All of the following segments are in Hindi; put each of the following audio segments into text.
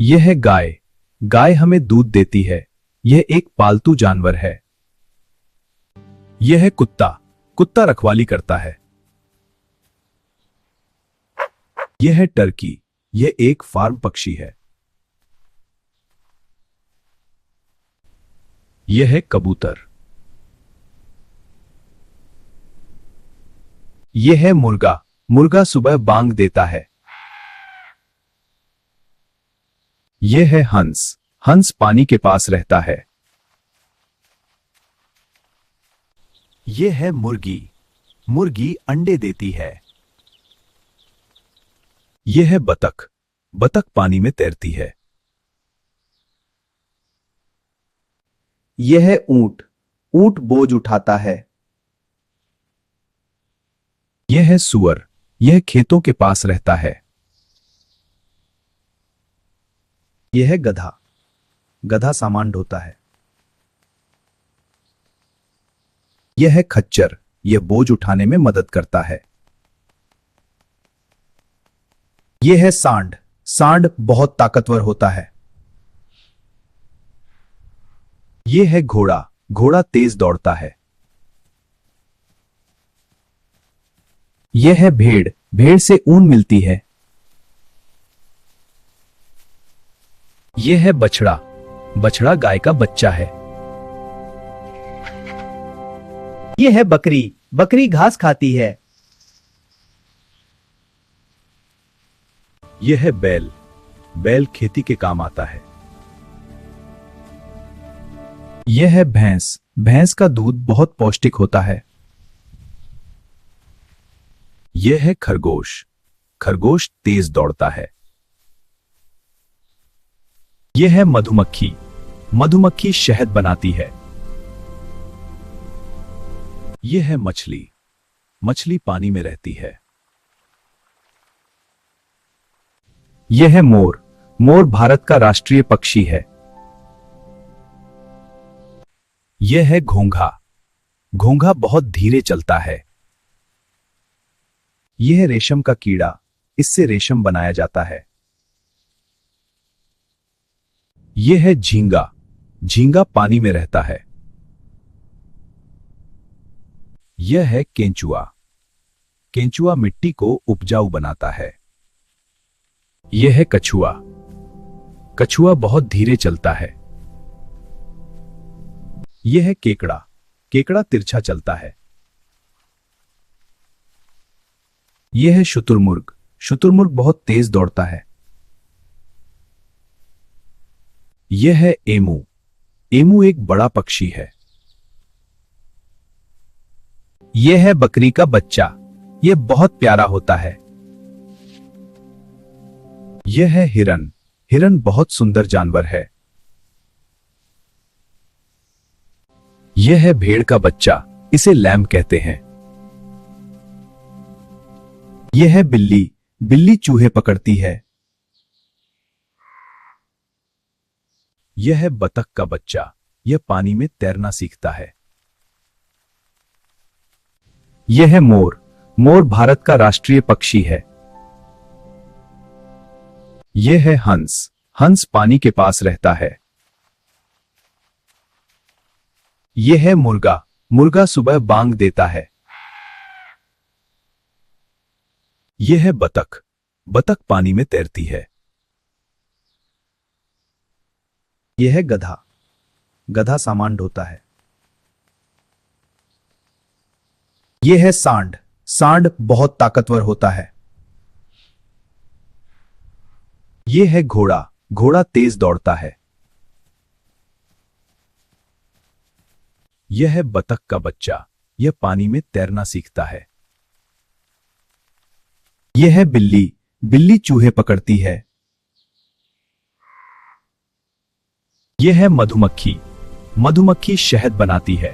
यह है गाय। गाय हमें दूध देती है। यह एक पालतू जानवर है। यह है कुत्ता। कुत्ता रखवाली करता है। यह है टर्की। यह एक फार्म पक्षी है। यह है कबूतर। यह है मुर्गा। मुर्गा सुबह बांग देता है। यह है हंस। हंस पानी के पास रहता है। यह है मुर्गी। मुर्गी अंडे देती है। यह है बतख। बतख पानी में तैरती है। यह है ऊंट। ऊंट बोझ उठाता है। यह है सूअर। यह खेतों के पास रहता है। यह है गधा। गधा सामान ढोता है। यह है खच्चर। यह बोझ उठाने में मदद करता है। यह है सांड। सांड बहुत ताकतवर होता है। यह है घोड़ा। घोड़ा तेज दौड़ता है। यह है भेड़। भेड़ से ऊन मिलती है। यह है बछड़ा। बछड़ा गाय का बच्चा है। यह है बकरी। बकरी घास खाती है। यह है बैल। बैल खेती के काम आता है। यह है भैंस। भैंस का दूध बहुत पौष्टिक होता है। यह है खरगोश। खरगोश तेज दौड़ता है। यह है मधुमक्खी। मधुमक्खी शहद बनाती है। यह है मछली। मछली पानी में रहती है। यह है मोर। मोर भारत का राष्ट्रीय पक्षी है। यह है घोंघा। घोंघा बहुत धीरे चलता है। यह है रेशम का कीड़ा। इससे रेशम बनाया जाता है। यह है झींगा। झींगा पानी में रहता है। यह है केंचुआ। केंचुआ मिट्टी को उपजाऊ बनाता है। यह है कछुआ। कछुआ बहुत धीरे चलता है। यह है केकड़ा। केकड़ा तिरछा चलता है। यह है शुतुरमुर्ग। शुतुरमुर्ग बहुत तेज दौड़ता है। यह है एमू। एमू एक बड़ा पक्षी है। यह है बकरी का बच्चा। यह बहुत प्यारा होता है। यह है हिरन। हिरन बहुत सुंदर जानवर है। यह है भेड़ का बच्चा। इसे लैम कहते हैं। यह है बिल्ली। बिल्ली चूहे पकड़ती है। यह है बतख का बच्चा। यह पानी में तैरना सीखता है। यह है मोर। मोर भारत का राष्ट्रीय पक्षी है। यह है हंस। हंस पानी के पास रहता है। यह है मुर्गा। मुर्गा सुबह बांग देता है। यह है बतख। बतख पानी में तैरती है। यह है गधा। गधा सामान ढोता है। यह है सांड। सांड बहुत ताकतवर होता है। यह है घोड़ा। घोड़ा तेज दौड़ता है। यह है बतख का बच्चा। यह पानी में तैरना सीखता है। यह है बिल्ली। बिल्ली चूहे पकड़ती है। यह है मधुमक्खी। मधुमक्खी शहद बनाती है।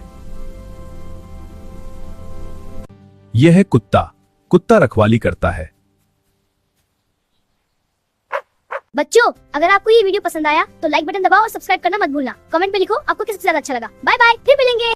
यह है कुत्ता। कुत्ता रखवाली करता है। बच्चों, अगर आपको ये वीडियो पसंद आया तो लाइक बटन दबाओ और सब्सक्राइब करना मत भूलना। कमेंट में लिखो आपको किस सबसे ज्यादा अच्छा लगा। बाय बाय, फिर मिलेंगे।